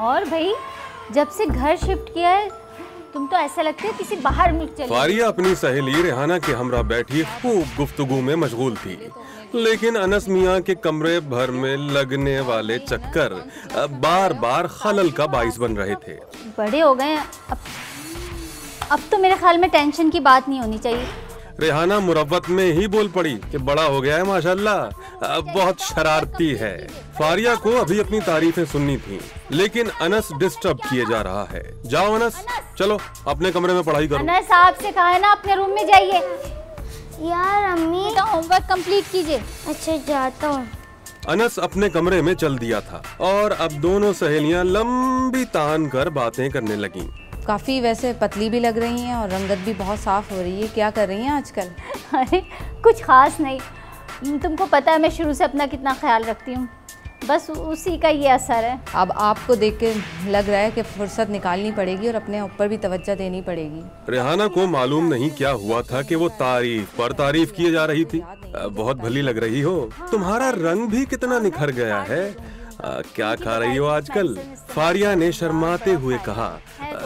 और भाई जब से घर शिफ्ट किया है तुम तो ऐसा लगता है किसी बाहर मुल्क चले। फारिया अपनी सहेली रेहाना के हमरा बैठी खूब गुफ्तगू में मशगूल थी, लेकिन अनस मियाँ के कमरे भर में लगने वाले चक्कर बार बार खलल का बाइस बन रहे थे। बड़े हो गए अब तो मेरे ख्याल में टेंशन की बात नहीं होनी चाहिए। रेहाना मुरव्वत में ही बोल पड़ी कि बड़ा हो गया है माशाल्लाह, बहुत शरारती है। फारिया को अभी अपनी तारीफें सुननी थी, लेकिन अनस डिस्टर्ब किए जा रहा है। जाओ अनस, चलो अपने कमरे में पढ़ाई करो। अनस आपसे कहा है ना अपने रूम में जाइए। यार अम्मी तो होमवर्क कंप्लीट कीजिए। अच्छा जाता हूँ। अनस अपने कमरे में चल दिया था और अब दोनों सहेलियां लंबी तान कर बातें करने लगीं। काफ़ी वैसे पतली भी लग रही हैं और रंगत भी बहुत साफ हो रही है। क्या कर रही हैं आजकल? अरे कुछ खास नहीं, तुमको पता है मैं शुरू से अपना कितना ख्याल रखती हूँ, बस उसी का ये असर है। अब आपको देख के लग रहा है कि फुर्सत निकालनी पड़ेगी और अपने ऊपर भी तवज्जो देनी पड़ेगी। रेहाना को मालूम नहीं क्या हुआ था कि वो तारीफ पर तारीफ किए जा रही थी। बहुत भली लग रही हो, तुम्हारा रंग भी कितना निखर गया है। क्या खा रही हो आजकल? फारिया ने शर्माते हुए कहा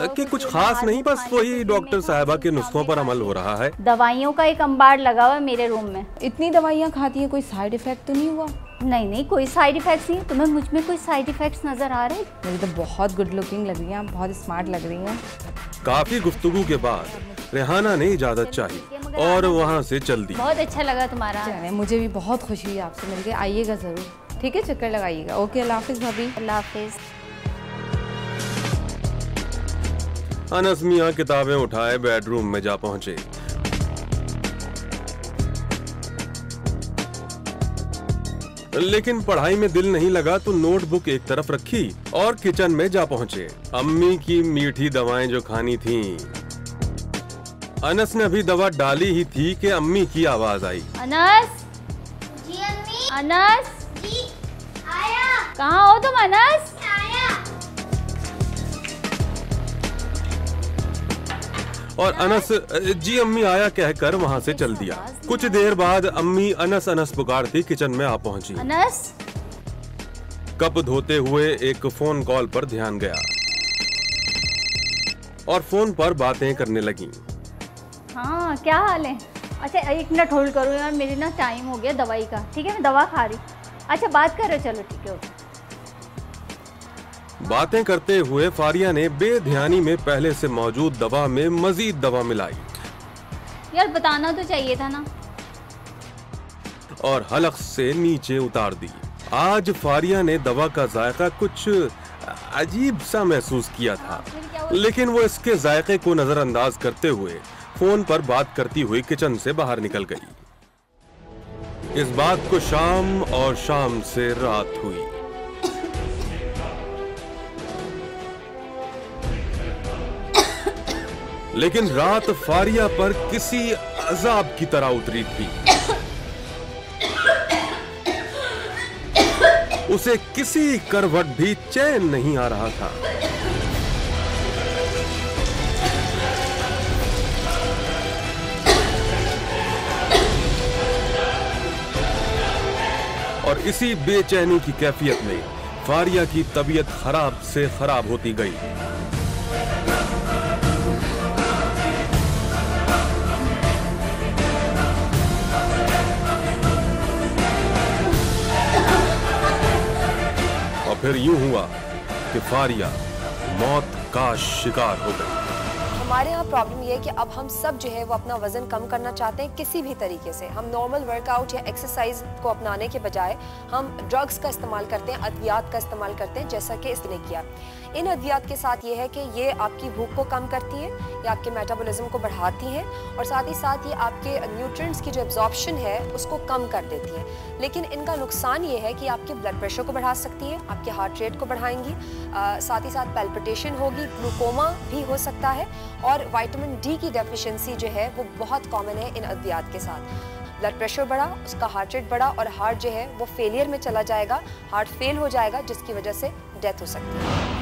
कि कुछ खास नहीं, बस वही डॉक्टर साहिबा के नुस्खों पर अमल हो रहा है। दवाइयों का एक अंबार लगा हुआ है मेरे रूम में। इतनी दवाइयाँ खाती हैं, कोई साइड इफेक्ट तो नहीं हुआ? नहीं कोई साइड इफेक्ट्स नहीं। तुम्हें मुझ में कोई साइड इफेक्ट्स नजर आ रहे? मुझे तो बहुत गुड लुकिंग लग रही हैं, बहुत स्मार्ट लग रही हैं। काफी गुफ्तगू के बाद रेहाना ने इजाजत चाही और वहाँ से चल दी। बहुत अच्छा लगा तुम्हारा। मुझे भी बहुत खुशी हुई आपसे मिलकर। आइएगा जरूर, ठीक है? चक्कर लगाइएगा। ओके, अल्लाह हाफिज भाभी। अल्लाह हाफिज। अनस मियाँ किताबें उठाए बेडरूम में जा पहुंचे। लेकिन पढ़ाई में दिल नहीं लगा तो नोटबुक एक तरफ रखी और किचन में जा पहुंचे। अम्मी की मीठी दवाएं जो खानी थीं। अनस ने अभी दवा डाली ही थी कि अम्मी की आवाज आई। अनस। जी अम्मी। अनस जी आया। कहाँ हो तुम अनस? आया। और अनस जी अम्मी आया कहकर वहाँ से चल दिया। कुछ देर बाद अम्मी अनस अनस पुकारती किचन में आ पहुंची। अनस। कप धोते हुए एक फोन कॉल पर ध्यान गया और फोन पर बातें करने लगी। हाँ क्या हाल है? अच्छा एक मिनट होल्ड करो यार, मेरी ना टाइम हो गया दवाई का। ठीक है मैं दवा खा रही। अच्छा बात कर रहे हो, चलो ठीक है। बातें करते हुए फारिया ने बेध्यानी में पहले से मौजूद दवा में मजीद दवा मिलाई। यार बताना तो चाहिए था ना। और हलक से नीचे उतार दी। आज फारिया ने दवा का जायका कुछ अजीब सा महसूस किया था, लेकिन वो इसके जायके को नजरअंदाज करते हुए फोन पर बात करती हुई किचन से बाहर निकल गई। इस बात को शाम और शाम से रात हुई। लेकिन रात फारिया पर किसी अजाब की तरह उतरी थी। उसे किसी करवट भी चैन नहीं आ रहा था। और इसी बेचैनी की कैफियत में फारिया की तबीयत खराब से खराब होती गई। और फिर यूं हुआ कि फारिया मौत का शिकार हो गई। हमारे यहाँ प्रॉब्लम ये है कि अब हम सब जो है वो अपना वजन कम करना चाहते हैं किसी भी तरीके से। हम नॉर्मल वर्कआउट या एक्सरसाइज को अपनाने के बजाय हम ड्रग्स का इस्तेमाल करते हैं, अद्वियात का इस्तेमाल करते हैं, जैसा कि इसने किया। इन अद्वियात के साथ ये है कि ये आपकी भूख को कम करती है, ये आपके मेटाबॉलिज्म को बढ़ाती हैं और साथ ही साथ ये आपके न्यूट्रिएंट्स की जो एब्जॉर्प्शन है उसको कम कर देती है। लेकिन इनका नुकसान ये है कि आपके ब्लड प्रेशर को बढ़ा सकती है, आपके हार्ट रेट को बढ़ाएंगी, साथ ही साथ पैल्पिटेशन होगी, ग्लूकोमा भी हो सकता है और विटामिन डी की डेफिशिएंसी जो है वो बहुत कॉमन है इन अद्वियात के साथ। ब्लड प्रेशर बढ़ा, उसका हार्ट रेट बढ़ा और हार्ट जो है वो फेलियर में चला जाएगा, हार्ट फेल हो जाएगा जिसकी वजह से डेथ हो सकती है।